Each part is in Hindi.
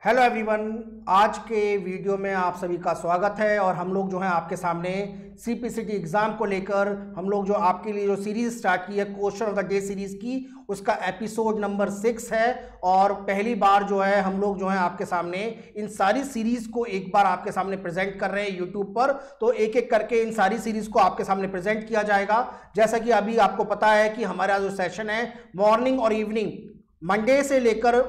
हेलो एवरीवन, आज के वीडियो में आप सभी का स्वागत है। और हम लोग जो है आपके सामने सीपीसीटी एग्जाम को लेकर हम लोग जो आपके लिए जो सीरीज स्टार्ट की है question of the day series की, उसका एपिसोड नंबर 6 है। और पहली बार जो है हम लोग जो है आपके सामने इन सारी सीरीज को एक बार आपके सामने प्रेजेंट कर रहे हैं यूट्यूब पर। तो एक एक करके इन सारी सीरीज को आपके सामने प्रेजेंट किया जाएगा। जैसा कि अभी आपको पता है कि हमारा जो सेशन है मॉर्निंग और इवनिंग, मंडे से लेकर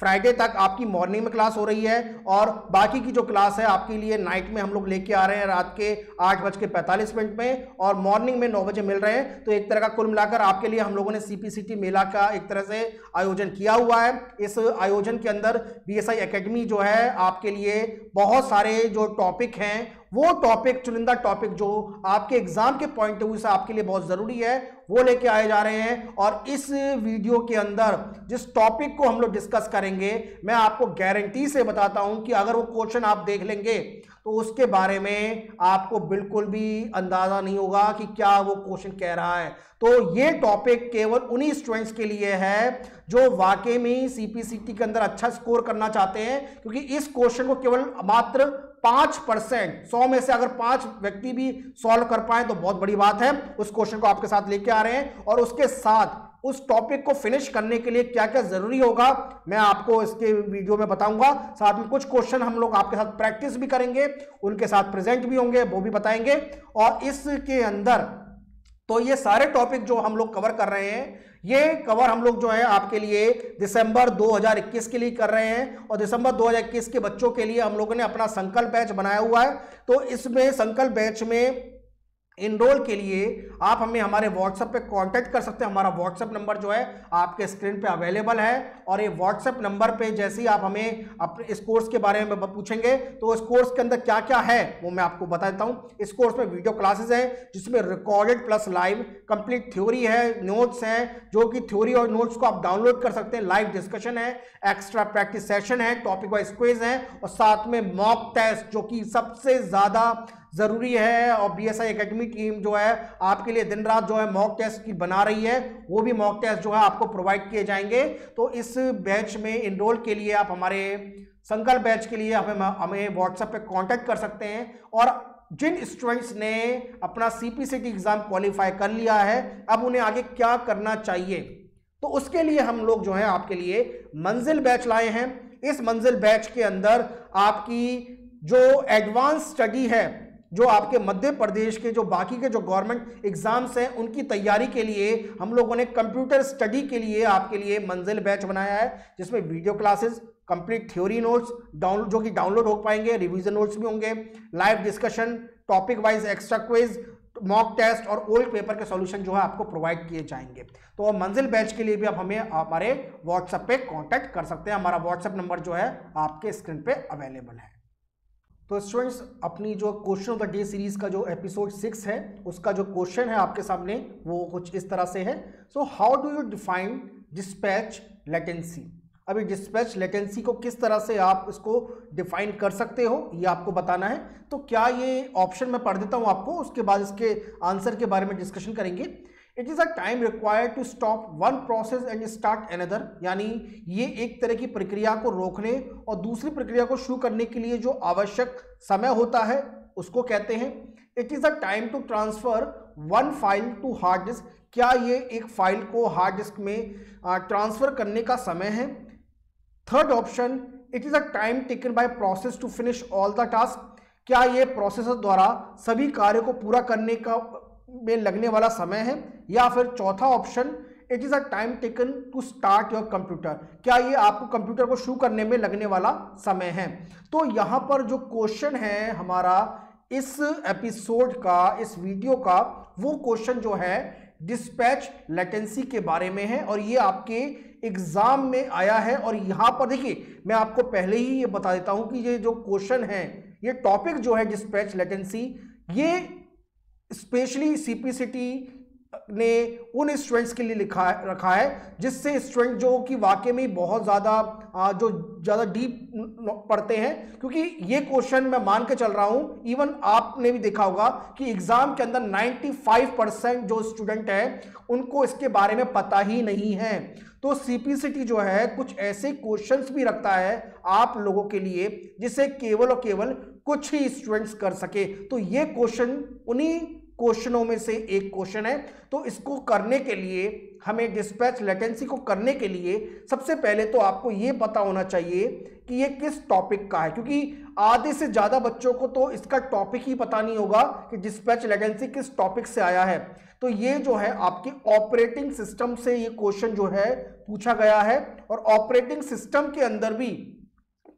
फ्राइडे तक आपकी मॉर्निंग में क्लास हो रही है और बाकी की जो क्लास है आपके लिए नाइट में हम लोग लेके आ रहे हैं रात के 8:45 में और मॉर्निंग में 9 बजे मिल रहे हैं। तो एक तरह का कुल मिलाकर आपके लिए हम लोगों ने सीपीसीटी मेला का एक तरह से आयोजन किया हुआ है। इस आयोजन के अंदर बीएसआई एकेडमी जो है आपके लिए बहुत सारे जो टॉपिक हैं, वो टॉपिक, चुनिंदा टॉपिक जो आपके एग्जाम के पॉइंट ऑफ व्यू से आपके लिए बहुत जरूरी है, वो लेके आए जा रहे हैं। और इस वीडियो के अंदर जिस टॉपिक को हम लोग डिस्कस करेंगे, मैं आपको गारंटी से बताता हूं कि अगर वो क्वेश्चन आप देख लेंगे तो उसके बारे में आपको बिल्कुल भी अंदाजा नहीं होगा कि क्या वो क्वेश्चन कह रहा है। तो ये टॉपिक केवल उन्हीं स्टूडेंट्स के लिए है जो वाकई में सीपीसीटी के अंदर अच्छा स्कोर करना चाहते हैं, क्योंकि इस क्वेश्चन को केवल मात्र 5%, 100 में से अगर 5 व्यक्ति भी सॉल्व कर पाए तो बहुत बड़ी बात है। उस क्वेश्चन को आपके साथ लेके आ रहे हैं और उसके साथ उस टॉपिक को फिनिश करने के लिए क्या क्या जरूरी होगा मैं आपको इसके वीडियो में बताऊंगा। साथ में कुछ क्वेश्चन हम लोग आपके साथ प्रैक्टिस भी करेंगे, उनके साथ प्रेजेंट भी होंगे, वो भी बताएंगे। और इसके अंदर तो ये सारे टॉपिक जो हम लोग कवर कर रहे हैं, ये कवर हम लोग जो है आपके लिए दिसंबर 2021 के लिए कर रहे हैं। और दिसंबर 2021 के बच्चों के लिए हम लोगों ने अपना संकल्प बैच बनाया हुआ है। तो इसमें संकल्प बैच में इनरोल के लिए आप हमें हमारे व्हाट्सएप पे कांटेक्ट कर सकते हैं। हमारा व्हाट्सएप नंबर जो है आपके स्क्रीन पे अवेलेबल है। और ये व्हाट्सएप नंबर पे जैसे ही आप हमें अपने इस कोर्स के बारे में पूछेंगे तो इस कोर्स के अंदर क्या क्या है वो मैं आपको बता देता हूँ। इस कोर्स में वीडियो क्लासेस है जिसमें recorded plus live complete theory है, नोट्स हैं जो कि थ्योरी और नोट्स को आप डाउनलोड कर सकते हैं, लाइव डिस्कशन है, एक्स्ट्रा प्रैक्टिस सेशन है, टॉपिक वाइज क्विज है और साथ में मॉक टेस्ट जो कि सबसे ज्यादा जरूरी है। और बीएसआई एकेडमी टीम जो है आपके लिए दिन रात जो है मॉक टेस्ट की बना रही है, वो भी मॉक टेस्ट जो है आपको प्रोवाइड किए जाएंगे। तो इस बैच में इनरोल के लिए आप हमारे संकल्प बैच के लिए हमें व्हाट्सएप पे कांटेक्ट कर सकते हैं। और जिन स्टूडेंट्स ने अपना सीपीसीटी एग्जाम क्वालिफाई कर लिया है, अब उन्हें आगे क्या करना चाहिए, तो उसके लिए हम लोग जो है आपके लिए मंजिल बैच लाए हैं। इस मंजिल बैच के अंदर आपकी जो एडवांस स्टडी है, जो आपके मध्य प्रदेश के जो बाकी के जो गवर्नमेंट एग्जाम्स हैं उनकी तैयारी के लिए हम लोगों ने कंप्यूटर स्टडी के लिए आपके लिए मंजिल बैच बनाया है, जिसमें video classes, complete theory notes जो कि डाउनलोड हो पाएंगे, रिवीजन नोट्स भी होंगे, live discussion, topic wise extra quiz, mock test और ओल्ड पेपर के सॉल्यूशन जो है आपको प्रोवाइड किए जाएंगे। तो मंजिल बैच के लिए भी आप हमें हमारे व्हाट्सएप पे कांटेक्ट कर सकते हैं। हमारा व्हाट्सएप नंबर जो है आपके स्क्रीन पे अवेलेबल है। तो स्टूडेंट्स, अपनी जो question of the day series का जो एपिसोड 6 है, उसका जो क्वेश्चन है आपके सामने वो कुछ इस तरह से है। So how do you define dispatch latency. अभी डिस्पैच लेटेंसी को किस तरह से आप इसको डिफाइन कर सकते हो, ये आपको बताना है। तो क्या ये ऑप्शन मैं पढ़ देता हूं आपको, उसके बाद इसके आंसर के बारे में डिस्कशन करेंगे। It is a time required to stop one process and start another, यानी ये एक तरह की प्रक्रिया को रोकने और दूसरी प्रक्रिया को शुरू करने के लिए जो आवश्यक समय होता है उसको कहते हैं। It is a time to transfer one file to hard disk, क्या ये एक फाइल को हार्ड डिस्क में ट्रांसफर करने का समय है। Third option, it is a time taken by process to finish all the task, क्या ये प्रोसेसर द्वारा सभी कार्य को पूरा करने का में लगने वाला समय है। या फिर चौथा option, it is a time taken to start your computer, क्या ये आपको कंप्यूटर को शुरू करने में लगने वाला समय है। तो यहां पर जो क्वेश्चन है हमारा इस एपिसोड का, इस वीडियो का, वो क्वेश्चन जो है डिस्पैच लेटेंसी के बारे में है और ये आपके एग्जाम में आया है। और यहां पर देखिए, मैं आपको पहले ही ये बता देता हूं कि ये जो क्वेश्चन है, ये टॉपिक जो है डिस्पैच लेटेंसी, ये स्पेशली सीपीसीटी ने उन स्टूडेंट्स के लिए रखा है जिससे स्टूडेंट जो कि वाकई में बहुत ज़्यादा डीप पढ़ते हैं। क्योंकि ये क्वेश्चन मैं मान के चल रहा हूं, इवन आपने भी देखा होगा कि एग्जाम के अंदर 95% जो स्टूडेंट है उनको इसके बारे में पता ही नहीं है। तो सीपीसीटी जो है कुछ ऐसे क्वेश्चंस भी रखता है आप लोगों के लिए जिसे केवल और केवल कुछ ही स्टूडेंट्स कर सके। तो ये क्वेश्चन उन्हीं क्वेश्चनों में से एक क्वेश्चन है। तो इसको करने के लिए हमें डिस्पैच लेटेंसी को करने के लिए सबसे पहले तो आपको ये पता होना चाहिए कि ये किस टॉपिक का है, क्योंकि आधे से ज्यादा बच्चों को तो इसका टॉपिक ही पता नहीं होगा कि डिस्पैच लेटेंसी किस टॉपिक से आया है। तो ये जो है आपके ऑपरेटिंग सिस्टम से ये क्वेश्चन जो है पूछा गया है, और ऑपरेटिंग सिस्टम के अंदर भी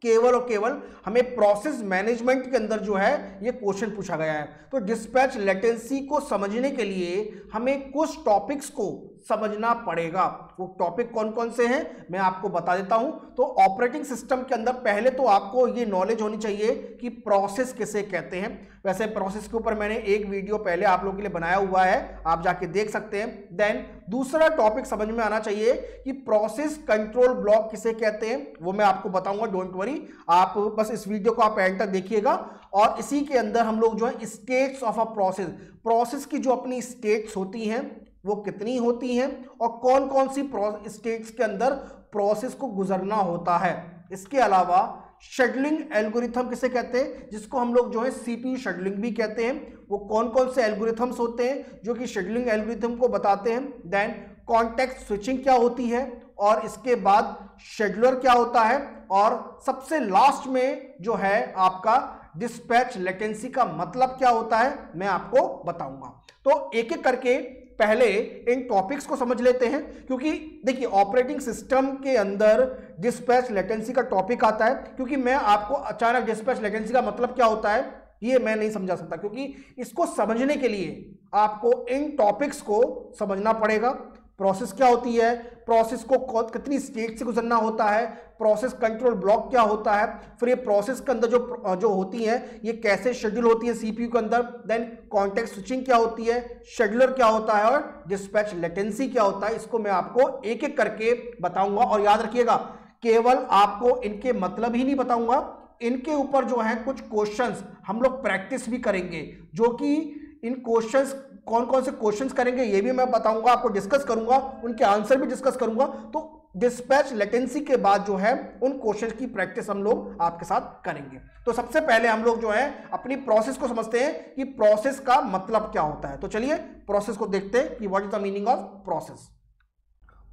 केवल और केवल हमें प्रोसेस मैनेजमेंट के अंदर जो है ये क्वेश्चन पूछा गया है। तो डिस्पैच लेटेंसी को समझने के लिए हमें कुछ टॉपिक्स को समझना पड़ेगा। वो टॉपिक कौन कौन से हैं मैं आपको बता देता हूं। तो ऑपरेटिंग सिस्टम के अंदर पहले तो आपको ये नॉलेज होनी चाहिए कि प्रोसेस किसे कहते हैं। वैसे प्रोसेस के ऊपर मैंने एक वीडियो पहले आप लोगों के लिए बनाया हुआ है, आप जाके देख सकते हैं। देन दूसरा टॉपिक समझ में आना चाहिए कि प्रोसेस कंट्रोल ब्लॉक किसे कहते हैं, वो मैं आपको बताऊंगा, डोंट वरी। आप बस इस वीडियो को आप एंड तक देखिएगा। और इसी के अंदर हम लोग जो है स्टेट्स ऑफ अ प्रोसेस की जो अपनी स्टेट्स होती हैं वो कितनी होती हैं, और कौन कौन सी स्टेट्स के अंदर प्रोसेस को गुजरना होता है। इसके अलावा शेड्यूलिंग एल्गोरिथम किसे कहते हैं, जिसको हम लोग जो है सीपीयू शेड्यूलिंग भी कहते हैं। वो कौन कौन से एल्गोरिथम्स होते हैं जो कि शेड्यूलिंग एल्गोरिथम को बताते हैं। देन कॉन्टेक्स्ट स्विचिंग क्या होती है, और इसके बाद शेड्यूलर क्या होता है, और सबसे लास्ट में जो है आपका डिस्पैच लेटेंसी का मतलब क्या होता है मैं आपको बताऊंगा। तो एक एक करके पहले इन टॉपिक्स को समझ लेते हैं, क्योंकि देखिए ऑपरेटिंग सिस्टम के अंदर डिस्पैच लेटेंसी का टॉपिक आता है। क्योंकि मैं आपको अचानक डिस्पैच लेटेंसी का मतलब क्या होता है ये मैं नहीं समझा सकता, क्योंकि इसको समझने के लिए आपको इन टॉपिक्स को समझना पड़ेगा। प्रोसेस क्या होती है, प्रोसेस को कितनी स्टेट से गुजरना होता है, प्रोसेस कंट्रोल ब्लॉक क्या होता है, फिर ये प्रोसेस के अंदर जो होती है ये कैसे शेड्यूल होती है सीपीयू के अंदर। देन कॉन्टेक्स्ट स्विचिंग क्या होती है, शेड्यूलर क्या होता है, और डिस्पैच लेटेंसी क्या होता है। इसको मैं आपको एक एक करके बताऊंगा। और याद रखिएगा केवल आपको इनके मतलब ही नहीं बताऊंगा, इनके ऊपर जो है कुछ क्वेश्चंस हम लोग प्रैक्टिस भी करेंगे, जो कि इन क्वेश्चंस कौन कौन से क्वेश्चंस करेंगे ये भी मैं बताऊंगा, आपको डिस्कस करूंगा, उनके आंसर भी डिस्कस करूंगा। तो डिस्पैच लेटेंसी के बाद जो है उन क्वेश्चंस की प्रैक्टिस हम लोग आपके साथ करेंगे। तो सबसे पहले हम लोग जो है अपनी प्रोसेस को समझते हैं कि प्रोसेस का मतलब क्या होता है। तो चलिए प्रोसेस को देखते हैं कि what is the meaning of process.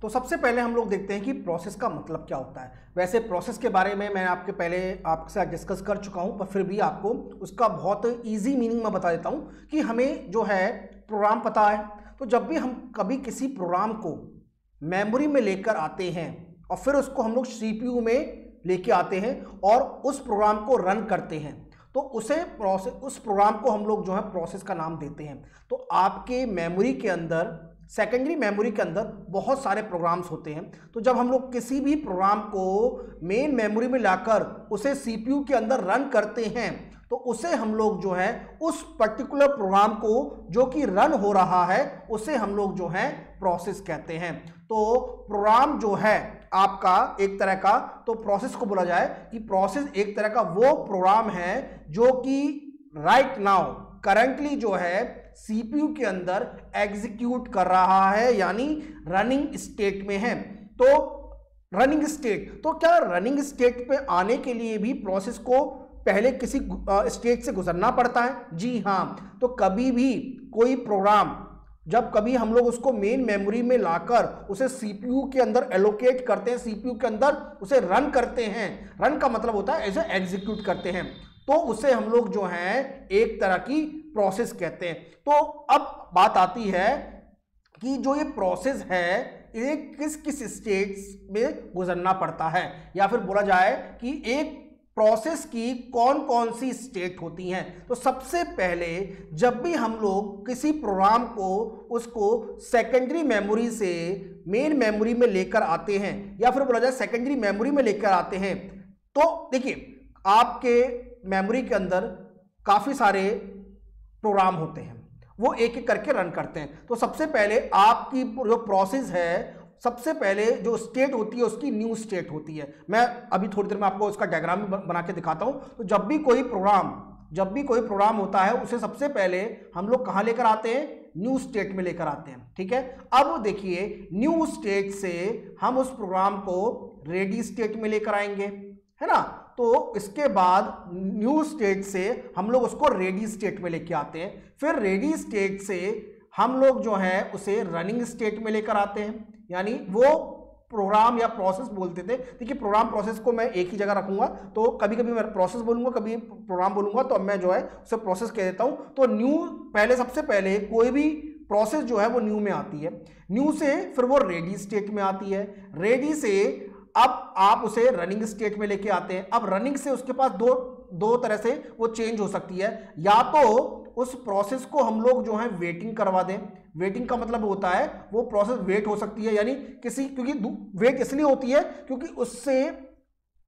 तो सबसे पहले हम लोग देखते हैं कि प्रोसेस का मतलब क्या होता है। वैसे प्रोसेस के बारे में मैं आपके पहले आपके साथ डिस्कस कर चुका हूं, पर फिर भी आपको उसका बहुत इजी मीनिंग मैं बता देता हूं कि हमें जो है प्रोग्राम पता है। तो जब भी हम कभी किसी प्रोग्राम को मेमोरी में लेकर आते हैं और फिर उसको हम लोग सीपीयू में लेके आते हैं और उस प्रोग्राम को रन करते हैं, तो उस प्रोग्राम को हम लोग जो है प्रोसेस का नाम देते हैं। तो आपके मेमोरी के अंदर, सेकेंडरी मेमोरी के अंदर बहुत सारे प्रोग्राम्स होते हैं। तो जब हम लोग किसी भी प्रोग्राम को मेन मेमोरी में लाकर उसे सीपीयू के अंदर रन करते हैं, तो उसे हम लोग जो है उस पर्टिकुलर प्रोग्राम को जो कि रन हो रहा है उसे हम लोग जो है प्रोसेस कहते हैं। तो प्रोग्राम जो है आपका एक तरह का, तो प्रोसेस को बोला जाए कि प्रोसेस एक तरह का वो प्रोग्राम है जो कि राइट नाउ करंटली जो है सीपीयू के अंदर एग्जीक्यूट कर रहा है, यानी रनिंग स्टेट में है। तो रनिंग स्टेट, तो क्या रनिंग स्टेट पे आने के लिए भी प्रोसेस को पहले किसी स्टेज से गुजरना पड़ता है? जी हाँ। तो कभी भी कोई प्रोग्राम जब कभी हम लोग उसको मेन मेमोरी में लाकर उसे सीपीयू के अंदर एलोकेट करते हैं, सीपीयू के अंदर उसे रन करते हैं, रन का मतलब होता है ऐसे एग्जीक्यूट करते हैं, तो उसे हम लोग जो है एक तरह की प्रोसेस कहते हैं। तो अब बात आती है कि जो ये प्रोसेस है ये किस किस स्टेट्स में गुजरना पड़ता है, या फिर बोला जाए कि एक प्रोसेस की कौन कौन सी स्टेट होती हैं। तो सबसे पहले जब भी हम लोग किसी प्रोग्राम को उसको सेकेंडरी मेमोरी से मेन मेमोरी में लेकर आते हैं, या फिर बोला जाए सेकेंडरी मेमोरी में लेकर आते हैं, तो देखिए आपके मेमोरी के अंदर काफ़ी सारे प्रोग्राम होते हैं, वो एक एक करके रन करते हैं। तो सबसे पहले आपकी जो प्रोसेस है, सबसे पहले जो स्टेट होती है उसकी न्यू स्टेट होती है। मैं अभी थोड़ी देर में आपको उसका डायग्राम बना के दिखाता हूं। तो जब भी कोई प्रोग्राम होता है उसे सबसे पहले हम लोग कहां लेकर आते हैं? न्यू स्टेट में लेकर आते हैं। ठीक है, अब देखिए न्यू स्टेट से हम उस प्रोग्राम को रेडी स्टेट में लेकर आएंगे, है ना। तो इसके बाद न्यू स्टेट से हम लोग उसको रेडी स्टेट में लेके आते हैं, फिर रेडी स्टेट से हम लोग जो है उसे रनिंग स्टेट में लेकर आते हैं, यानी वो प्रोग्राम या प्रोसेस बोलते थे। देखिए प्रोग्राम प्रोसेस को मैं एक ही जगह रखूंगा, तो कभी कभी मैं प्रोसेस बोलूंगा, कभी प्रोग्राम बोलूंगा, तो अब मैं जो है उसे प्रोसेस कह देता हूं। तो न्यू पहले, सबसे पहले कोई भी प्रोसेस जो है वो न्यू में आती है, न्यू से फिर वो रेडी स्टेट में आती है, रेडी से अब आप उसे रनिंग स्टेट में लेके आते हैं। अब रनिंग से उसके पास दो तरह से वो चेंज हो सकती है, या तो उस प्रोसेस को हम लोग जो है वेटिंग करवा दें। वेटिंग का मतलब होता है वो प्रोसेस वेट हो सकती है, यानी क्योंकि वेट इसलिए होती है क्योंकि उससे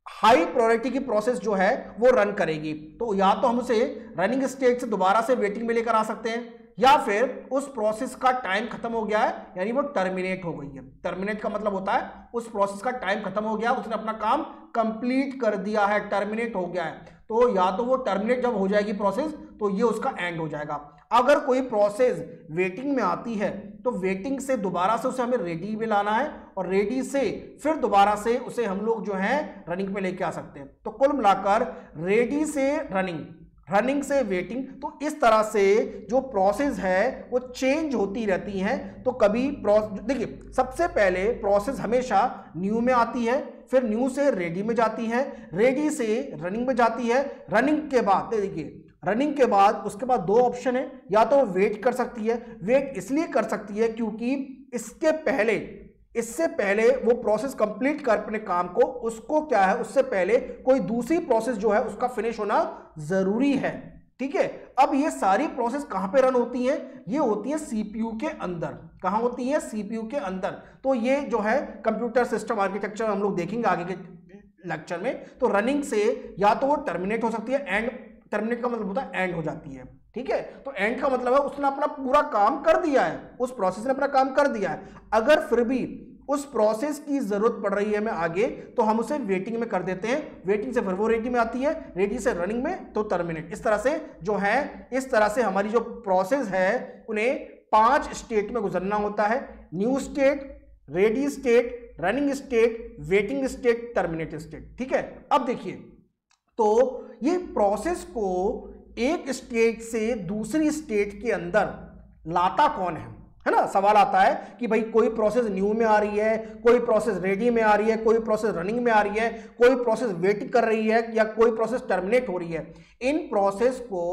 हाई प्रायोरिटी की प्रोसेस जो है वो रन करेगी। तो या तो हम उसे रनिंग स्टेट से दोबारा से वेटिंग में लेकर आ सकते हैं, या फिर उस प्रोसेस का टाइम खत्म हो गया है, यानी वो टर्मिनेट हो गई है। टर्मिनेट का मतलब होता है उस प्रोसेस का टाइम खत्म हो गया, उसने अपना काम कंप्लीट कर दिया है, टर्मिनेट हो गया है। तो या तो वो टर्मिनेट जब हो जाएगी प्रोसेस तो ये उसका एंड हो जाएगा। अगर कोई प्रोसेस वेटिंग में आती है तो वेटिंग से दोबारा से उसे हमें रेडी में लाना है, और रेडी से फिर दोबारा से उसे हम लोग जो है रनिंग में लेके आ सकते हैं। तो कुल मिलाकर रेडी से रनिंग, रनिंग से वेटिंग, तो इस तरह से जो प्रोसेस है वो चेंज होती रहती हैं। तो कभी देखिए सबसे पहले प्रोसेस हमेशा न्यू में आती है, फिर न्यू से रेडी में जाती है, रेडी से रनिंग में जाती है, रनिंग के बाद देखिए रनिंग के बाद उसके बाद दो ऑप्शन है, या तो वेट कर सकती है। वेट इसलिए कर सकती है क्योंकि इससे पहले वो प्रोसेस कंप्लीट कर अपने काम को, उसको क्या है उससे पहले कोई दूसरी प्रोसेस जो है उसका फिनिश होना जरूरी है। ठीक है, अब ये सारी प्रोसेस कहां पे रन होती हैं? ये होती है सीपीयू के अंदर। कहां होती है? सीपीयू के अंदर। तो ये जो है कंप्यूटर सिस्टम आर्किटेक्चर हम लोग देखेंगे आगे के लेक्चर में। तो रनिंग से या तो वो टर्मिनेट हो सकती है, एंड टर्मिनेट का मतलब होता है एंड हो जाती है। ठीक है, तो एंड का मतलब है उसने अपना पूरा काम कर दिया है, उस प्रोसेस ने अपना काम कर दिया है। अगर फिर भी उस प्रोसेस की जरूरत पड़ रही है हमें आगे, तो हम उसे वेटिंग में कर देते हैं, वेटिंग से फिर वो रेडी में आती है, रेडी से रनिंग में, तो टर्मिनेट। इस तरह से जो है, इस तरह से हमारी जो प्रोसेस है उन्हें 5 स्टेट में गुजरना होता है: new state, ready state, running state, waiting state, terminate state. ठीक है, अब देखिए तो ये प्रोसेस को एक स्टेट से दूसरी स्टेट के अंदर लाता कौन है ना। सवाल आता है कि भाई कोई प्रोसेस न्यू में आ रही है, कोई प्रोसेस रेडी में आ रही है, कोई प्रोसेस रनिंग में आ रही है, कोई प्रोसेस वेट कर रही है, या कोई प्रोसेस टर्मिनेट हो रही है। इन प्रोसेस को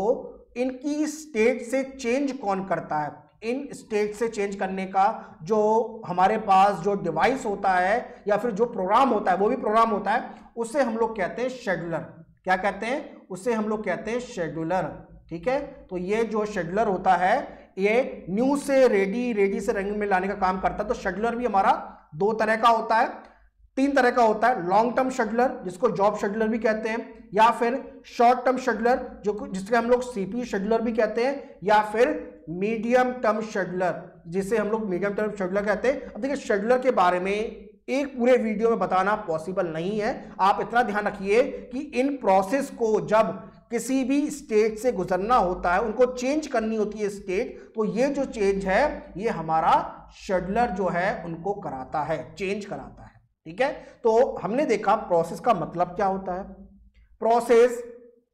इनकी स्टेट से चेंज कौन करता है? इन स्टेट से चेंज करने का जो हमारे पास जो डिवाइस होता है या फिर जो प्रोग्राम होता है, वो भी प्रोग्राम होता है, उसे हम लोग कहते हैं शेड्यूलर। क्या कहते हैं? उसे हम लोग कहते हैं शेड्यूलर। ठीक है, तो ये जो शेड्यूलर होता है ये न्यू से रेडी, रेडी से रनिंग में लाने का काम करता है। तो शेड्यूलर भी हमारा 2 तरह का होता है, 3 तरह का होता है। लॉन्ग टर्म शेड्यूलर जिसको जॉब शेड्यूलर भी कहते हैं, या फिर शॉर्ट टर्म शेड्यूलर जिसके हम लोग सीपीयू शेड्यूलर भी कहते हैं, या फिर मीडियम टर्म शेड्यूलर जिसे हम लोग मीडियम टर्म शेड्यूलर कहते हैं। अब देखिए शेड्यूलर के बारे में एक पूरे वीडियो में बताना पॉसिबल नहीं है। आप इतना ध्यान रखिए कि इन प्रोसेस को जब किसी भी स्टेट से गुजरना होता है, उनको चेंज करनी होती है स्टेट, तो ये जो चेंज है ये हमारा शेड्यूलर जो है उनको कराता है, चेंज कराता है। ठीक है, तो हमने देखा प्रोसेस का मतलब क्या होता है, प्रोसेस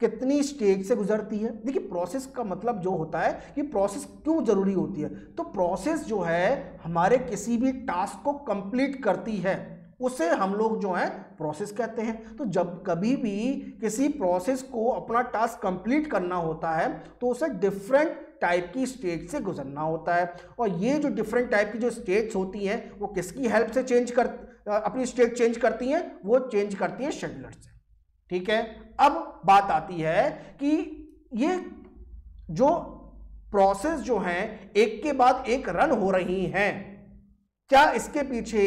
कितनी स्टेज से गुजरती है। देखिए प्रोसेस का मतलब जो होता है कि प्रोसेस क्यों जरूरी होती है, तो प्रोसेस जो है हमारे किसी भी टास्क को कंप्लीट करती है, उसे हम लोग जो है प्रोसेस कहते हैं। तो जब कभी भी किसी प्रोसेस को अपना टास्क कंप्लीट करना होता है तो उसे डिफरेंट टाइप की स्टेट से गुजरना होता है, और ये जो डिफरेंट टाइप की जो स्टेट्स होती हैं वो किसकी हेल्प से अपनी स्टेट चेंज करती हैं? वो चेंज करती हैं शेड्यूलर से। ठीक है, अब बात आती है कि ये जो प्रोसेस जो हैं एक के बाद एक रन हो रही हैं, क्या इसके पीछे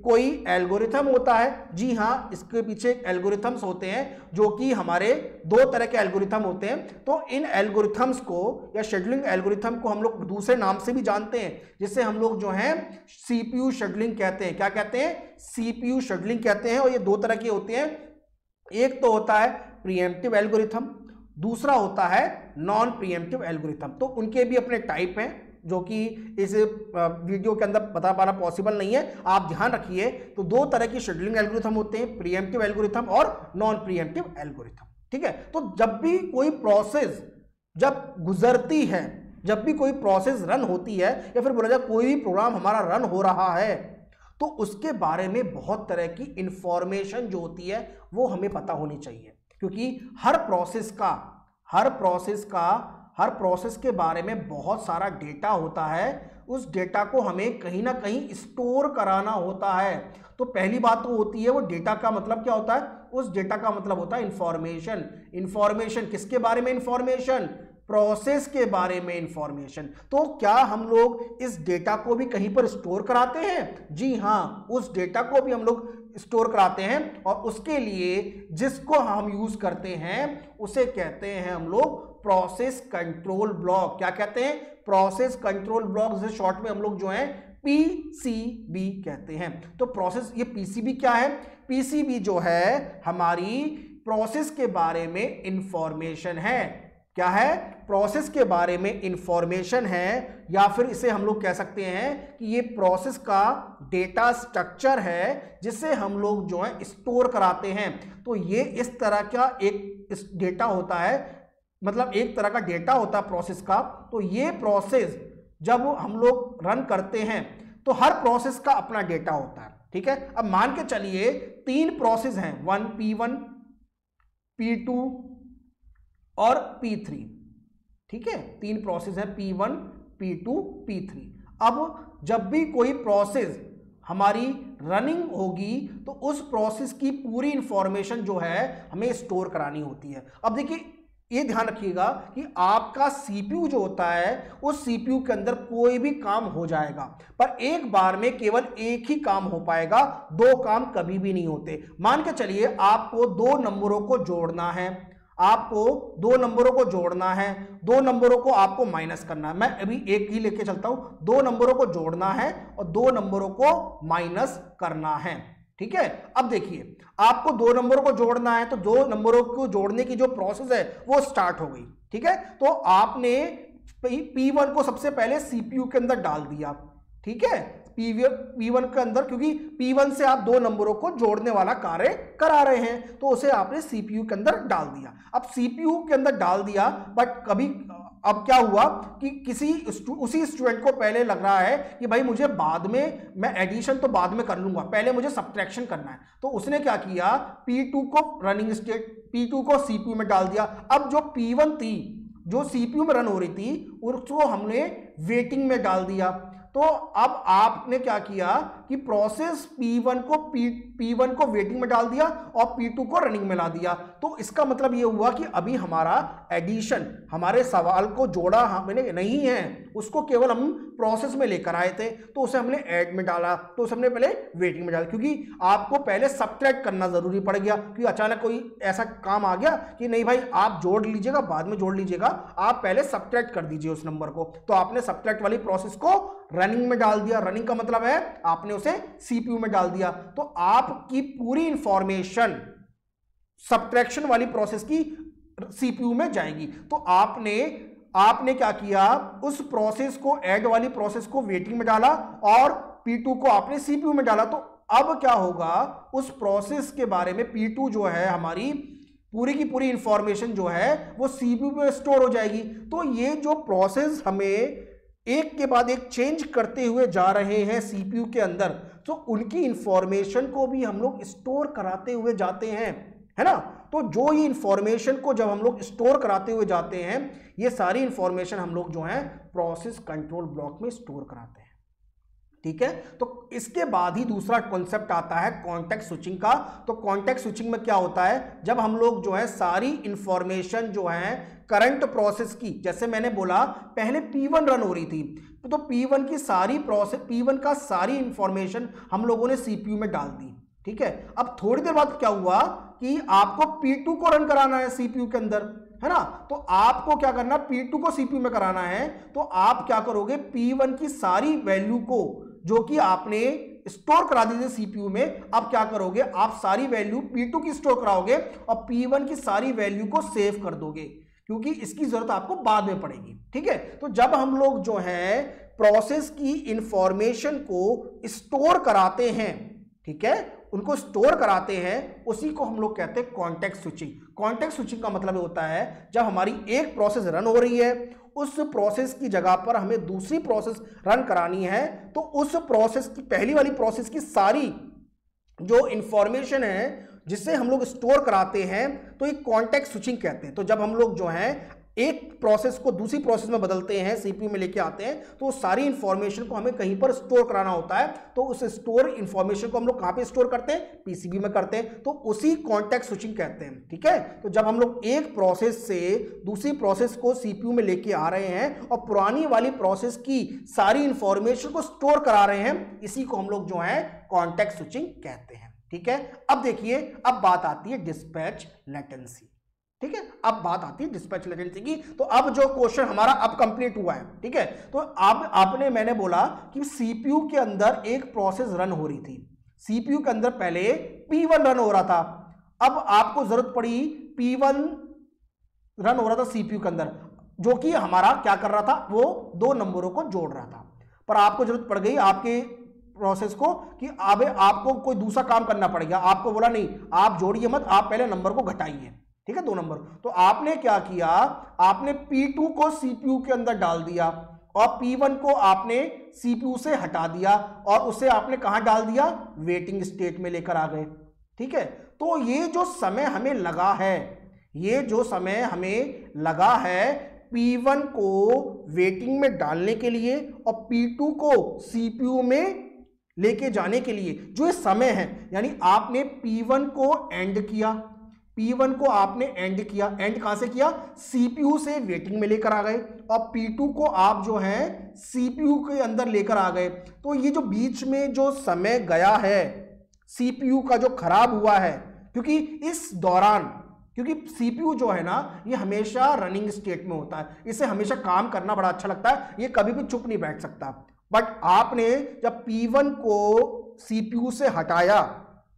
कोई एल्गोरिथम होता है? जी हाँ, इसके पीछे एल्गोरिथम्स होते हैं, जो कि हमारे 2 तरह के एल्गोरिथम होते हैं। तो इन एल्गोरिथम्स को या शेड्यूलिंग एल्गोरिथम को हम लोग दूसरे नाम से भी जानते हैं, जिसे हम लोग जो है सीपीयू शेड्यूलिंग कहते हैं। क्या कहते हैं? सीपीयू शेड्यूलिंग कहते हैं। और ये 2 तरह के होते हैं, एक तो होता है प्रीएम्प्टिव एल्गोरिथम, दूसरा होता है नॉन प्रीएम्प्टिव एल्गोरिथम। तो उनके भी अपने टाइप हैं, जो कि इस वीडियो के अंदर बता पाना पॉसिबल नहीं है। आप ध्यान रखिए, तो दो तरह की शेड्यूलिंग एल्गोरिथम होते हैं, प्रीएम्प्टिव एल्गोरिथम और नॉन प्रीएम्प्टिव एल्गोरिथम। ठीक है, तो जब भी कोई प्रोसेस जब गुजरती है, जब भी कोई प्रोसेस रन होती है, या फिर बोला जाए कोई भी प्रोग्राम हमारा रन हो रहा है, तो उसके बारे में बहुत तरह की इंफॉर्मेशन जो होती है वो हमें पता होनी चाहिए, क्योंकि हर प्रोसेस के बारे में बहुत सारा डेटा होता है। उस डेटा को हमें कहीं ना कहीं स्टोर कराना होता है। तो पहली बात तो होती है वो डेटा का मतलब क्या होता है, उस डेटा का मतलब होता है इंफॉर्मेशन। इंफॉर्मेशन किसके बारे में? इंफॉर्मेशन प्रोसेस के बारे में इंफॉर्मेशन। तो क्या हम लोग इस डेटा को भी कहीं पर स्टोर कराते हैं? जी हाँ, उस डेटा को भी हम लोग स्टोर कराते हैं, और उसके लिए जिसको हम यूज करते हैं उसे कहते हैं हम लोग प्रोसेस कंट्रोल ब्लॉक। क्या कहते हैं? प्रोसेस कंट्रोल ब्लॉक, जिसे शॉर्ट में हम लोग जो है पीसीबी कहते हैं। तो प्रोसेस, ये पीसीबी क्या है? पीसीबी जो है हमारी प्रोसेस के बारे में इंफॉर्मेशन है। क्या है? प्रोसेस के बारे में इंफॉर्मेशन है, या फिर इसे हम लोग कह सकते हैं कि ये प्रोसेस का डेटा स्ट्रक्चर है जिसे हम लोग जो है स्टोर कराते हैं। तो ये इस तरह का एक डेटा होता है, मतलब एक तरह का डेटा होता है प्रोसेस का। तो ये प्रोसेस जब हम लोग रन करते हैं तो हर प्रोसेस का अपना डेटा होता है। ठीक है, अब मान के चलिए 3 प्रोसेस हैं, P1, P2 और P3। ठीक है, 3 प्रोसेस है, P1, P2, P3। अब जब भी कोई प्रोसेस हमारी रनिंग होगी तो उस प्रोसेस की पूरी इंफॉर्मेशन जो है हमें स्टोर करानी होती है। अब देखिए, ये ध्यान रखिएगा कि आपका सीपीयू जो होता है, उस सीपीयू के अंदर कोई भी काम हो जाएगा, पर एक बार में केवल एक ही काम हो पाएगा, 2 काम कभी भी नहीं होते। मान के चलिए आपको 2 नंबरों को जोड़ना है, आपको 2 नंबरों को जोड़ना है, 2 नंबरों को आपको माइनस करना है। मैं अभी एक ही लेके चलता हूं, 2 नंबरों को जोड़ना है और 2 नंबरों को माइनस करना है। ठीक है, अब देखिए आपको 2 नंबरों को जोड़ना है, तो 2 नंबरों को जोड़ने की जो प्रोसेस है वो स्टार्ट हो गई। ठीक है, तो आपने P1 को सबसे पहले सीपीयू के अंदर डाल दिया। ठीक है, P1 के अंदर, क्योंकि P1 से आप 2 नंबरों को जोड़ने वाला कार्य करा रहे हैं, तो उसे आपने सीपीयू के अंदर डाल दिया। अब सीपीयू के अंदर डाल दिया, बट अब क्या हुआ कि उसी स्टूडेंट को पहले लग रहा है कि भाई मुझे बाद में, मैं एडिशन तो बाद में कर लूंगा, पहले मुझे सब्ट्रैक्शन करना है। तो उसने क्या किया, P2 को रनिंग स्टेट, P2 को सीपीयू में डाल दिया। अब जो P1 थी, जो सीपीयू में रन हो रही थी, उसको हमने वेटिंग में डाल दिया। तो अब आपने क्या किया कि प्रोसेस P1 को वेटिंग में डाल दिया और P2 को रनिंग में ला दिया। तो इसका मतलब ये हुआ कि अभी हमारा एडिशन, हमारे सवाल को जोड़ा हमने नहीं है, उसको केवल हम प्रोसेस में लेकर आए थे, तो उसे हमने ऐड में डाला, तो उसे हमने पहले वेटिंग में डाला, क्योंकि आपको पहले सब्ट्रैक्ट करना जरूरी पड़ गया, क्योंकि अचानक कोई ऐसा काम आ गया कि नहीं भाई आप जोड़ लीजिएगा, बाद में जोड़ लीजिएगा, आप पहले सब्ट्रैक्ट कर दीजिए उस नंबर को। तो आपने सब्ट्रैक्ट वाली प्रोसेस को रनिंग में डाल दिया। रनिंग का मतलब है आपने उसे सीपीयू में डाल दिया। तो आपकी पूरी इंफॉर्मेशन सब्ट्रैक्शन वाली प्रोसेस की सीपीयू में जाएगी। तो आपने क्या किया, उस प्रोसेस को, ऐड वाली प्रोसेस को वेटिंग में डाला और P2 को आपने सीपीयू में डाला। तो अब क्या होगा, उस प्रोसेस के बारे में P2 जो है हमारी पूरी की पूरी इंफॉर्मेशन जो है वो सीपीयू में स्टोर हो जाएगी। तो ये जो प्रोसेस हमें एक के बाद एक चेंज करते हुए जा रहे हैं सीपीयू के अंदर, तो उनकी इंफॉर्मेशन को भी हम लोग स्टोर कराते हुए जाते हैं, है ना। तो जो ये इंफॉर्मेशन को जब हम लोग स्टोर कराते हुए जाते हैं, ये सारी इंफॉर्मेशन हम लोग जो है प्रोसेस कंट्रोल ब्लॉक में स्टोर कराते हैं। ठीक है, तो इसके बाद ही दूसरा कॉन्सेप्ट आता है कॉन्टेक्स्ट स्विचिंग का। तो कॉन्टेक्स्ट स्विचिंग में क्या होता है, जब हम लोग जो है सारी इंफॉर्मेशन जो है करंट प्रोसेस की, जैसे मैंने बोला पहले P1 रन हो रही थी, तो P1 की सारी प्रोसेस, P1 का सारी इंफॉर्मेशन हम लोगों ने सीपीयू में डाल दी। ठीक है, अब थोड़ी देर बाद क्या हुआ कि आपको P2 को रन कराना है सीपीयू के अंदर, है ना। तो आपको क्या करना, P2 को सीपीयू में कराना है, तो आप क्या करोगे, P1 की सारी वैल्यू को जो कि आपने स्टोर करा दीजिए सीपीयू में, अब क्या करोगे, आप सारी वैल्यू P2 की स्टोर कराओगे और P1 की सारी वैल्यू को सेव कर दोगे, क्योंकि इसकी जरूरत आपको बाद में पड़ेगी। ठीक है, तो जब हम लोग जो है प्रोसेस की इंफॉर्मेशन को स्टोर कराते हैं, ठीक है, उनको स्टोर कराते हैं, उसी को हम लोग कहते हैं कॉन्टेक्स्ट स्विचिंग। कॉन्टेक्स्ट स्विचिंग का मतलब होता है जब हमारी एक प्रोसेस रन हो रही है, उस प्रोसेस की जगह पर हमें दूसरी प्रोसेस रन करानी है, तो उस प्रोसेस की पहली वाली प्रोसेस की सारी जो इंफॉर्मेशन है जिससे हम लोग स्टोर कराते हैं, तो ये कॉन्टेक्स्ट स्विचिंग कहते हैं। तो जब हम लोग जो है एक प्रोसेस को दूसरी प्रोसेस में बदलते हैं, सीपीयू में लेके आते हैं, तो सारी इंफॉर्मेशन को हमें कहीं पर स्टोर कराना होता है। तो उस स्टोर इंफॉर्मेशन को हम लोग कहां पे स्टोर करते हैं? पीसीबी में करते हैं, तो उसी कॉन्टेक्स्ट स्विचिंग कहते हैं। ठीक है, तो जब हम लोग एक प्रोसेस से दूसरी प्रोसेस को सीपीयू में लेके आ रहे हैं और पुरानी वाली प्रोसेस की सारी इंफॉर्मेशन को स्टोर करा रहे हैं, इसी को हम लोग जो है कॉन्टेक्स्ट स्विचिंग कहते हैं। ठीक है, अब देखिए, अब बात आती है डिस्पैच लेटेंसी। ठीक है, अब बात आती है डिस्पैच लेटेंसी की। तो अब जो क्वेश्चन हमारा अब कंप्लीट हुआ है, ठीक है, तो अब मैंने बोला कि सीपीयू के अंदर एक प्रोसेस रन हो रही थी। सीपीयू के अंदर पहले P1 रन हो रहा था, अब आपको जरूरत पड़ी P1 रन हो रहा था सीपीयू के अंदर, जो कि हमारा क्या कर रहा था, वो दो नंबरों को जोड़ रहा था। पर आपको जरूरत पड़ गई आपके प्रोसेस को कि अब आपको कोई दूसरा काम करना पड़ेगा। आपको बोला नहीं, आप जोड़िए मत, आप पहले नंबर को घटाइए। ठीक है, दो नंबर। तो आपने क्या किया, आपने P2 को सीपीयू के अंदर डाल दिया और P1 को आपने सीपीयू से हटा दिया और उसे आपने कहां डाल दिया? वेटिंग स्टेट में लेकर आ गए। ठीक है, तो ये जो समय हमें लगा है, ये जो समय हमें लगा है P1 को वेटिंग में डालने के लिए और P2 को सीपीयू में लेके जाने के लिए, जो ये समय है, यानी आपने P1 को एंड किया, P1 को आपने एंड किया, एंड कहां से किया? सीपीयू से वेटिंग में लेकर आ गए, और P2 को आप जो है सीपीयू के अंदर लेकर आ गए। तो ये जो बीच में जो समय गया है सीपीयू का, जो खराब हुआ है, क्योंकि इस दौरान, क्योंकि सीपीयू जो है ना, ये हमेशा रनिंग स्टेट में होता है, इसे हमेशा काम करना बड़ा अच्छा लगता है, ये कभी भी चुप नहीं बैठ सकता। बट आपने जब P1 को सीपीयू से हटाया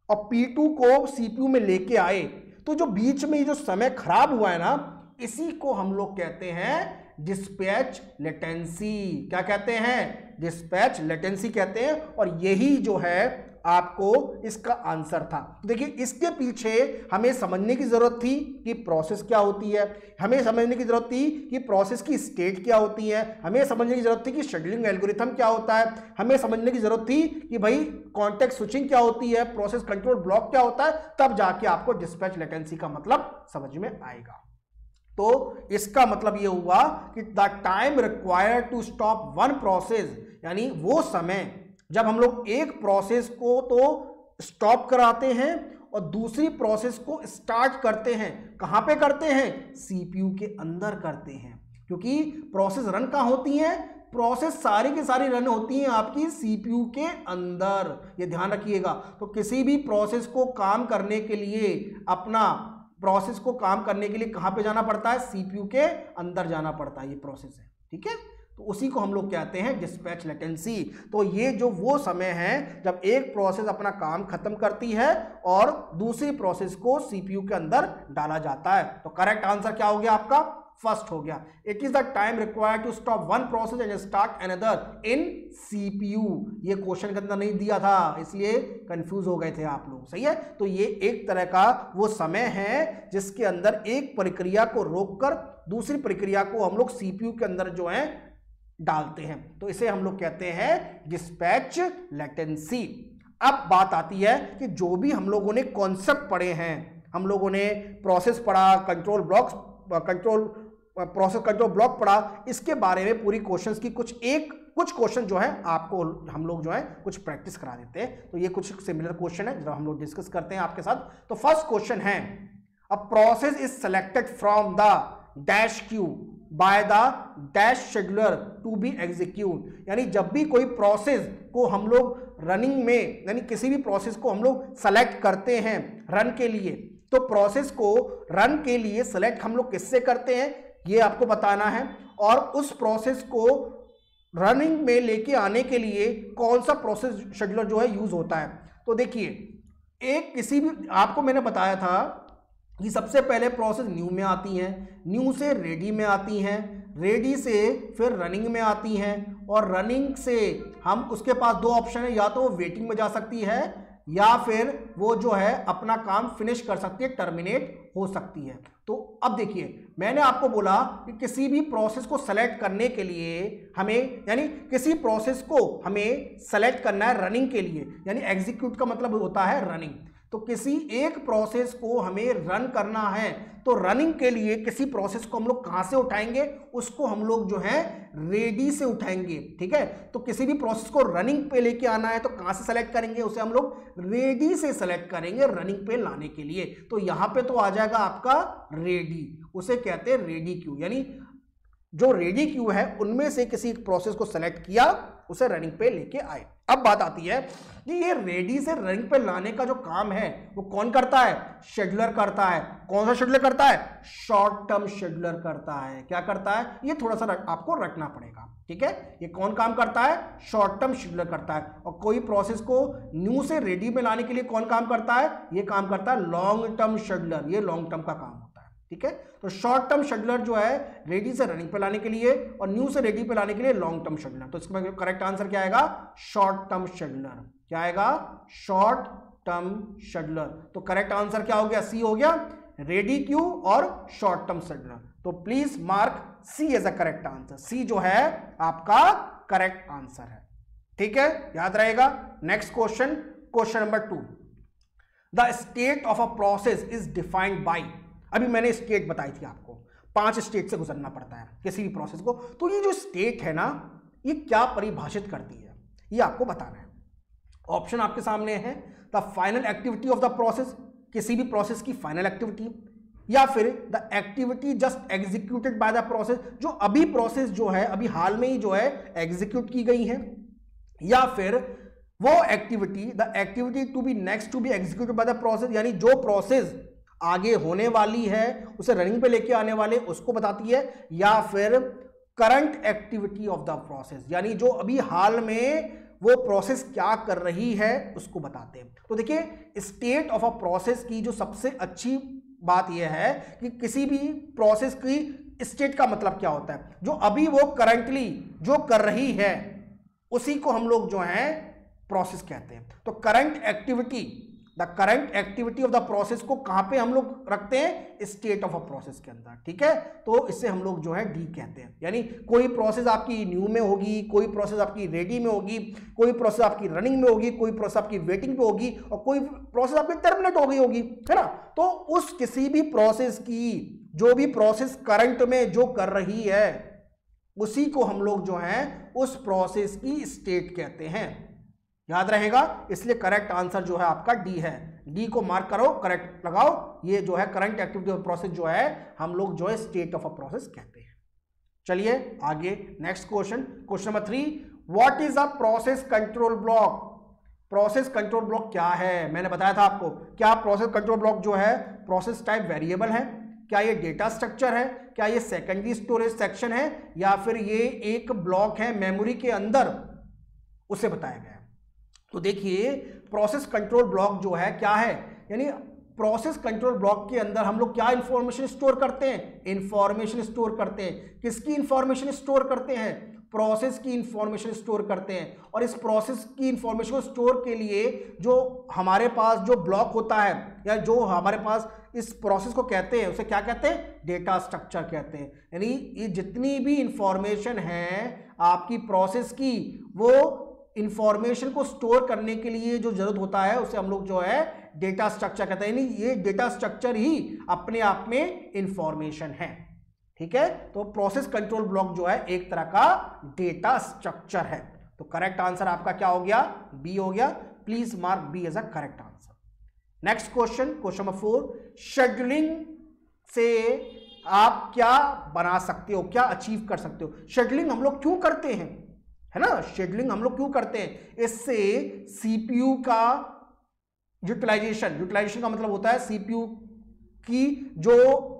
और P2 को सीपीयू में लेके आए, तो जो बीच में जो समय खराब हुआ है ना, इसी को हम लोग कहते हैं डिस्पैच लेटेंसी। क्या कहते हैं? डिस्पैच लेटेंसी कहते हैं। और यही जो है आपको इसका आंसर था। देखिए, इसके पीछे हमें समझने की जरूरत थी कि प्रोसेस क्या होती है, हमें समझने की जरूरत थी कि प्रोसेस की स्टेट क्या होती है, हमें समझने की जरूरत थी कि शेड्यूलिंग एल्गोरिथम क्या होता है, हमें समझने की जरूरत थी कि भाई कॉन्टेक्स्ट स्विचिंग क्या होती है, प्रोसेस कंट्रोल ब्लॉक क्या होता है, तब जाके आपको डिस्पैच लेटेंसी का मतलब समझ में आएगा। तो इसका मतलब यह हुआ कि the time required to stop one process, यानी वो समय जब हम लोग एक प्रोसेस को तो स्टॉप कराते हैं और दूसरी प्रोसेस को स्टार्ट करते हैं। कहां पे करते हैं? सीपीयू के अंदर करते हैं, क्योंकि प्रोसेस रन कहां होती है? प्रोसेस सारी की सारी रन होती हैं आपकी सीपीयू के अंदर, ये ध्यान रखिएगा। तो किसी भी प्रोसेस को काम करने के लिए, अपना प्रोसेस को काम करने के लिए कहां पे जाना पड़ता है? सीपीयू के अंदर जाना पड़ता है। ये प्रोसेस है, ठीक है, तो उसी को हम लोग कहते हैं डिस्पैच लेटेंसी। तो ये जो वो समय है जब एक प्रोसेस अपना काम खत्म करती है और दूसरी प्रोसेस को सीपीयू के अंदर डाला जाता है। तो करेक्ट आंसर क्या हो गया आपका? फर्स्ट हो गया। It is the time required to stop one process and start another in CPU. ये क्वेश्चन के अंदर नहीं दिया था, इसलिए कंफ्यूज हो गए थे आप लोग। सही है, तो ये एक तरह का वो समय है जिसके अंदर एक प्रक्रिया को रोककर दूसरी प्रक्रिया को हम लोग सीपीयू के अंदर जो है डालते हैं। तो इसे हम लोग कहते हैं डिस्पैच लेटेंसी। अब बात आती है कि जो भी हम लोगों ने कॉन्सेप्ट पढ़े हैं, हम लोगों ने प्रोसेस पढ़ा, प्रोसेस कंट्रोल ब्लॉक पढ़ा, इसके बारे में पूरी क्वेश्चंस की कुछ क्वेश्चन जो है आपको हम लोग जो है कुछ प्रैक्टिस करा देते हैं। तो ये कुछ सिमिलर क्वेश्चन है जो हम लोग डिस्कस करते हैं आपके साथ। तो फर्स्ट क्वेश्चन है, a process is selected from the dash queue by the dash scheduler to be execute. यानी जब भी कोई प्रोसेस को हम लोग रनिंग में, यानी किसी भी प्रोसेस को हम लोग सेलेक्ट करते हैं रन के लिए, तो प्रोसेस को रन के लिए सेलेक्ट हम लोग किससे करते हैं ये आपको बताना है, और उस प्रोसेस को रनिंग में लेके आने के लिए कौन सा प्रोसेस शेड्यूलर जो है यूज होता है। तो देखिए, एक किसी भी, आपको मैंने बताया था कि सबसे पहले प्रोसेस न्यू में आती हैं, न्यू से रेडी में आती हैं, रेडी से फिर रनिंग में आती हैं, और रनिंग से हम उसके पास दो ऑप्शन है, या तो वो वेटिंग में जा सकती है या फिर वो जो है अपना काम फिनिश कर सकती है, टर्मिनेट हो सकती है। तो अब देखिए मैंने आपको बोला कि किसी भी प्रोसेस को सेलेक्ट करने के लिए हमें, यानी किसी प्रोसेस को हमें सेलेक्ट करना है रनिंग के लिए, यानी एग्जीक्यूट का मतलब होता है रनिंग। तो किसी एक प्रोसेस को हमें रन करना है, तो रनिंग के लिए किसी प्रोसेस को हम लोग कहां से उठाएंगे, उसको हम लोग जो है रेडी से उठाएंगे। ठीक है, तो किसी भी प्रोसेस को रनिंग पे लेके आना है तो कहां से सेलेक्ट करेंगे, उसे हम लोग रेडी से सेलेक्ट करेंगे रनिंग पे लाने के लिए। तो यहां पे तो आ जाएगा आपका रेडी, उसे कहते हैं रेडी क्यू, यानी जो रेडी क्यू है उनमें से किसी एक प्रोसेस को सेलेक्ट किया, उसे रनिंग पे लेके आए। अब बात आती है कि ये रेडी से रनिंग पे लाने का जो काम है वो कौन करता है, शेड्यूलर करता है। कौन सा शेड्यूलर करता है, शॉर्ट टर्म शेड्यूलर करता है। क्या करता है, ये थोड़ा सा आपको रखना पड़ेगा। ठीक है, ये कौन काम करता है, शॉर्ट टर्म शेड्यूलर करता है। और कोई प्रोसेस को न्यू से रेडी में लाने के लिए कौन काम करता है, ये काम करता है लॉन्ग टर्म शेड्यूलर, ये लॉन्ग टर्म का काम होता है। ठीक है, तो शॉर्ट टर्म शेड्यूलर जो है रेडी से रनिंग पे लाने के लिए और न्यू से रेडी पे लाने के लिए लॉन्ग टर्म शेड्यूलर। तो इसका करेक्ट आंसर क्या आएगा, शॉर्ट टर्म शेड्यूलर। क्या आएगा, शॉर्ट टर्म शेड्यूलर। तो करेक्ट आंसर क्या हो गया, सी हो गया, रेडी क्यू और शॉर्ट टर्म शेड्यूलर। तो please mark C as a correct answer. C जो है आपका करेक्ट आंसर है। ठीक है, याद रहेगा। Next question, question number 2, the state of a process is defined by, अभी मैंने स्टेट बताई थी आपको, 5 स्टेट से गुजरना पड़ता है किसी भी प्रोसेस को। तो ये जो स्टेट है ना, ये क्या परिभाषित करती है, ये आपको बताना है। ऑप्शन आपके सामने है, the final activity of the process, किसी भी प्रोसेस की फाइनल एक्टिविटी, या फिर the activity just executed by the process, जो अभी प्रोसेस जो है अभी हाल में ही जो है एग्जीक्यूट की गई है, या फिर वो activity, the activity to be next to be executed by the process, यानी जो प्रोसेस आगे होने वाली है उसे रनिंग पे लेके आने वाले उसको बताती है, या फिर current activity of the process, यानी जो अभी हाल में वो प्रोसेस क्या कर रही है उसको बताते हैं। तो देखिए स्टेट ऑफ अ प्रोसेस की जो सबसे अच्छी बात यह है कि किसी भी प्रोसेस की स्टेट का मतलब क्या होता है, जो अभी वो करंटली जो कर रही है उसी को हम लोग जो है प्रोसेस कहते हैं। तो current activity, the current activity of the process को कहां पे हम लोग रखते हैं, स्टेट ऑफ अ प्रोसेस के अंदर। ठीक है, तो इससे हम लोग जो है डी कहते हैं, यानी कोई प्रोसेस आपकी न्यू में होगी, कोई प्रोसेस आपकी रेडी में होगी, कोई प्रोसेस आपकी रनिंग में होगी, कोई प्रोसेस आपकी वेटिंग पे होगी, और कोई प्रोसेस आपकी टर्मिनेट हो गई होगी, है ना। तो उस किसी भी प्रोसेस की, जो भी प्रोसेस करंट में जो कर रही है उसी को हम लोग जो है उस प्रोसेस की स्टेट कहते हैं। याद रहेगा, इसलिए करेक्ट आंसर जो है आपका डी है। डी को मार्क करो, करेक्ट लगाओ। ये जो है करंट एक्टिविटी ऑफ प्रोसेस जो है हम लोग जो है स्टेट ऑफ अ प्रोसेस कहते हैं। चलिए आगे next question, question number 3, what is a process control block. Process control block क्या है, मैंने बताया था आपको। क्या प्रोसेस कंट्रोल ब्लॉक जो है प्रोसेस टाइप वेरिएबल है, क्या ये डेटा स्ट्रक्चर है, क्या ये सेकेंडरी स्टोरेज सेक्शन है, या फिर ये एक ब्लॉक है मेमोरी के अंदर, उसे बताया गया है। तो देखिए प्रोसेस कंट्रोल ब्लॉक जो है क्या है, यानी प्रोसेस कंट्रोल ब्लॉक के अंदर हम लोग क्या इंफॉर्मेशन स्टोर करते हैं, इंफॉर्मेशन स्टोर करते हैं। किसकी इंफॉर्मेशन स्टोर करते हैं, प्रोसेस की इंफॉर्मेशन स्टोर करते हैं। और इस प्रोसेस की इंफॉर्मेशन को स्टोर के लिए जो हमारे पास जो ब्लॉक होता है, या जो हमारे पास इस प्रोसेस को कहते हैं, उसे क्या कहते हैं, डेटा स्ट्रक्चर कहते हैं। यानी ये जितनी भी इंफॉर्मेशन है आपकी प्रोसेस की, वो इंफॉर्मेशन को स्टोर करने के लिए जो जरूरत होता है उसे हम लोग जो है डेटा स्ट्रक्चर कहते हैं। यानी ये डेटा स्ट्रक्चर ही अपने आप में इंफॉर्मेशन है। ठीक है, तो प्रोसेस कंट्रोल ब्लॉक जो है एक तरह का डेटा स्ट्रक्चर है। तो करेक्ट आंसर आपका क्या हो गया, बी हो गया। Please mark B as a correct answer. Next question, question number 4, scheduling से आप क्या बना सकते हो, क्या अचीव कर सकते हो। शेड्यूलिंग हम लोग क्यों करते हैं, है ना, शेड्यूलिंग हम लोग क्यों करते हैं, इससे सीपीयू का यूटिलाइजेशन का मतलब होता है सीपीयू की जो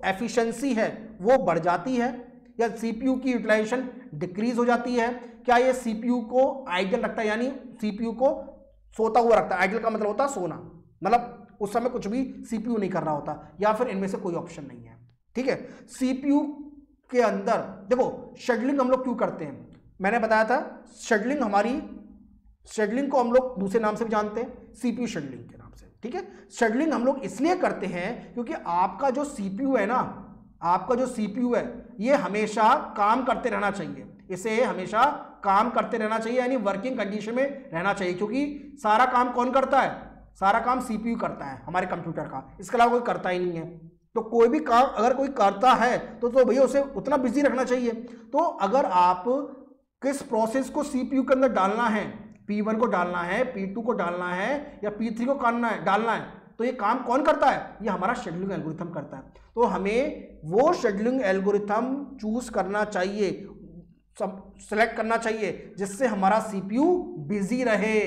एफिशिएंसी है वो बढ़ जाती है, या सीपीयू की यूटिलाइजेशन डिक्रीज हो जाती है। क्या ये सीपीयू को आइडल रखता है, यानी सीपीयू को सोता हुआ रखता है। आइडल का मतलब होता है सोना, मतलब उस समय कुछ भी सीपीयू नहीं कर रहा होता, या फिर इनमें से कोई ऑप्शन नहीं है। ठीक है, सीपीयू के अंदर देखो शेड्यूलिंग हम लोग क्यों करते हैं, मैंने बताया था शेड्यूलिंग को हम लोग दूसरे नाम से भी जानते हैं, सीपीयू शेड्यूलिंग के नाम से। ठीक है, शेड्यूलिंग हम लोग इसलिए करते हैं क्योंकि आपका जो सीपीयू है ना, आपका जो सीपीयू है ये हमेशा काम करते रहना चाहिए, इसे हमेशा काम करते रहना चाहिए, यानी वर्किंग कंडीशन में रहना चाहिए, क्योंकि सारा काम कौन करता है, सारा काम सीपीयू करता है हमारे कंप्यूटर का, इसके अलावा कोई करता ही नहीं है। तो कोई भी काम अगर कोई करता है तो भैया उसे उतना बिजी रखना चाहिए। तो अगर आप किस प्रोसेस को सीपीयू के अंदर डालना है, P1 को डालना है, P2 को डालना है या P3 को डालना है, तो ये काम कौन करता है, ये हमारा शेड्यूलिंग एल्गोरिथम करता है। तो हमें वो शेड्यूलिंग एल्गोरिथम चूज करना चाहिए, सब सेलेक्ट करना चाहिए जिससे हमारा सीपीयू बिजी रहे,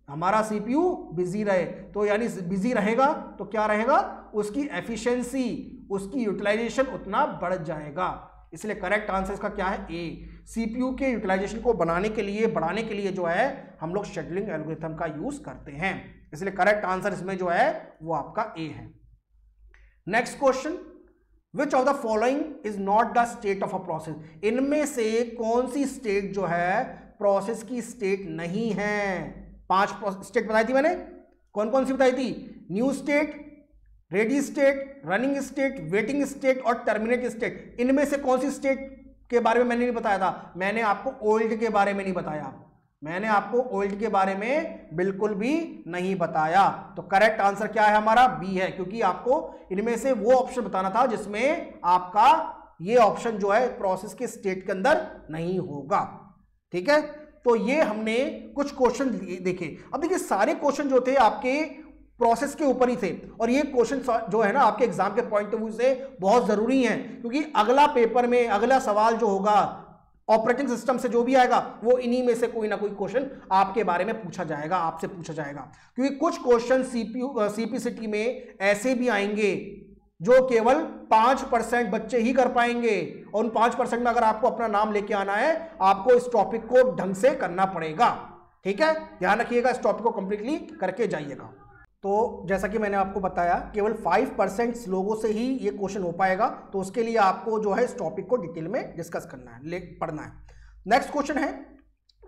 हमारा सीपीयू बिजी रहे। तो यानी बिजी रहेगा तो क्या रहेगा, उसकी एफिशिएंसी, उसकी यूटिलाइजेशन उतना बढ़ जाएगा। इसलिए करेक्ट आंसर इसका क्या है, ए। सीपीयू के यूटिलाइजेशन को बढ़ाने के लिए जो है हम लोग शेड्यूलिंग एल्गोरिथम का यूज करते हैं, इसलिए करेक्ट आंसर इसमें जो है वो आपका ए है। Next question, which of the following is not the state of a process, इनमें से कौन सी स्टेट जो है प्रोसेस की स्टेट नहीं है। 5 स्टेट बताई थी मैंने, कौन कौन सी बताई थी, new state, ready state, running state, waiting state और टर्मिनेट स्टेट। इनमें से कौन सी स्टेट के बारे में मैंने नहीं बताया था, मैंने आपको ओल्ड के बारे में नहीं बताया, मैंने आपको ओल्ड के बारे में बिल्कुल भी नहीं बताया। तो करेक्ट आंसर क्या है हमारा, बी है, क्योंकि आपको इनमें से वो ऑप्शन बताना था जिसमें आपका ये ऑप्शन जो है प्रोसेस के स्टेट के अंदर नहीं होगा। ठीक है, तो ये हमने कुछ क्वेश्चन देखे। अब देखिए सारे क्वेश्चन जो थे आपके प्रोसेस के ऊपर ही थे, और ये क्वेश्चन जो है ना आपके एग्जाम के पॉइंट ऑफ व्यू से बहुत जरूरी है, क्योंकि अगला पेपर में अगला सवाल जो होगा ऑपरेटिंग सिस्टम से जो भी आएगा वो इन्हीं में से कोई ना कोई क्वेश्चन आपके बारे में पूछा जाएगा, आपसे पूछा जाएगा। क्योंकि कुछ क्वेश्चन सीपीसीटी में ऐसे भी आएंगे जो केवल 5% बच्चे ही कर पाएंगे, और उन 5% में अगर आपको अपना नाम लेके आना है आपको इस टॉपिक को ढंग से करना पड़ेगा। ठीक है, ध्यान रखिएगा, इस टॉपिक को कंप्लीटली करके जाइएगा। तो जैसा कि मैंने आपको बताया केवल 5% लोगों से ही ये क्वेश्चन हो पाएगा, तो उसके लिए आपको जो है इस टॉपिक को डिटेल में डिस्कस करना है, पढ़ना है। नेक्स्ट क्वेश्चन है,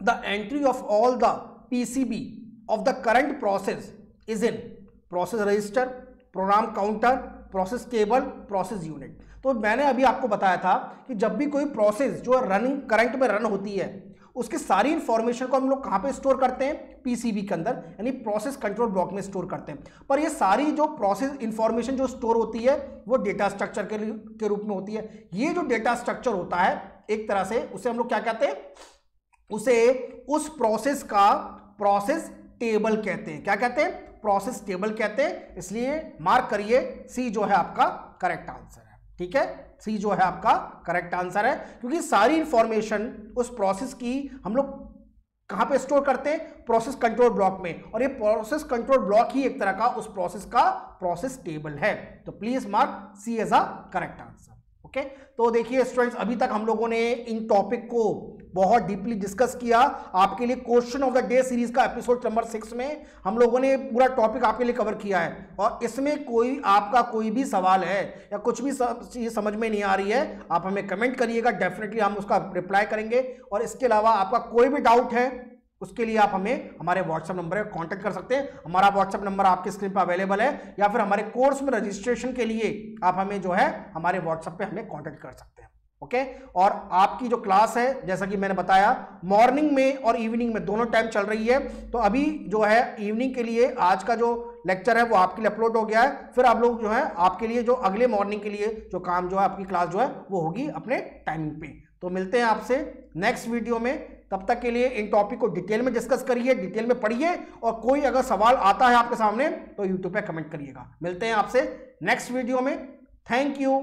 the entry of all the PCB of the current process is in process register, program counter, process table, process unit. तो मैंने अभी आपको बताया था कि जब भी कोई प्रोसेस जो रनिंग करंट में रन होती है उसकी सारी इंफॉर्मेशन को हम लोग कहां पे स्टोर करते हैं, पीसीबी के अंदर, यानी प्रोसेस कंट्रोल ब्लॉक में स्टोर करते हैं। पर ये सारी जो प्रोसेस इंफॉर्मेशन जो स्टोर होती है वो डेटा स्ट्रक्चर के रूप में होती है। ये जो डेटा स्ट्रक्चर होता है एक तरह से उसे हम लोग क्या कहते हैं, उसे उस प्रोसेस का प्रोसेस टेबल कहते हैं। क्या कहते हैं, प्रोसेस टेबल कहते हैं। इसलिए मार्क करिए, सी जो है आपका करेक्ट आंसर है। ठीक है, सी जो है आपका करेक्ट आंसर है, क्योंकि सारी इंफॉर्मेशन उस प्रोसेस की हम लोग कहां पे स्टोर करते हैं, प्रोसेस कंट्रोल ब्लॉक में, और ये प्रोसेस कंट्रोल ब्लॉक ही एक तरह का उस प्रोसेस का प्रोसेस टेबल है। तो please mark C as a correct answer. Okay, तो देखिए स्टूडेंट्स, अभी तक हम लोगों ने इन टॉपिक को बहुत डीपली डिस्कस किया। आपके लिए question of the day series का एपिसोड नंबर 6 में हम लोगों ने पूरा टॉपिक आपके लिए कवर किया है, और इसमें कोई आपका कोई भी सवाल है या कुछ भी चीज समझ में नहीं आ रही है, आप हमें कमेंट करिएगा, डेफिनेटली हम उसका रिप्लाई करेंगे। और इसके अलावा आपका कोई भी डाउट है उसके लिए आप हमें हमारे व्हाट्सएप नंबर पर कांटेक्ट कर सकते हैं। हमारा व्हाट्सएप नंबर आपके स्क्रीन पर अवेलेबल है, या फिर हमारे कोर्स में रजिस्ट्रेशन के लिए आप हमें जो है हमारे व्हाट्सएप पे हमें कांटेक्ट कर सकते हैं। ओके, और आपकी जो क्लास है जैसा कि मैंने बताया मॉर्निंग में और इवनिंग में दोनों टाइम चल रही है। तो अभी जो है इवनिंग के लिए आज का जो लेक्चर है वो आपके लिए अपलोड हो गया है, फिर आप लोग जो है आपके लिए जो अगले मॉर्निंग के लिए जो काम जो है आपकी क्लास जो है वो होगी अपने टाइमिंग पे। तो मिलते हैं आपसे नेक्स्ट वीडियो में, तब तक के लिए इन टॉपिक को डिटेल में डिस्कस करिए, डिटेल में पढ़िए, और कोई अगर सवाल आता है आपके सामने तो यूट्यूब पे कमेंट करिएगा। मिलते हैं आपसे नेक्स्ट वीडियो में। Thank you.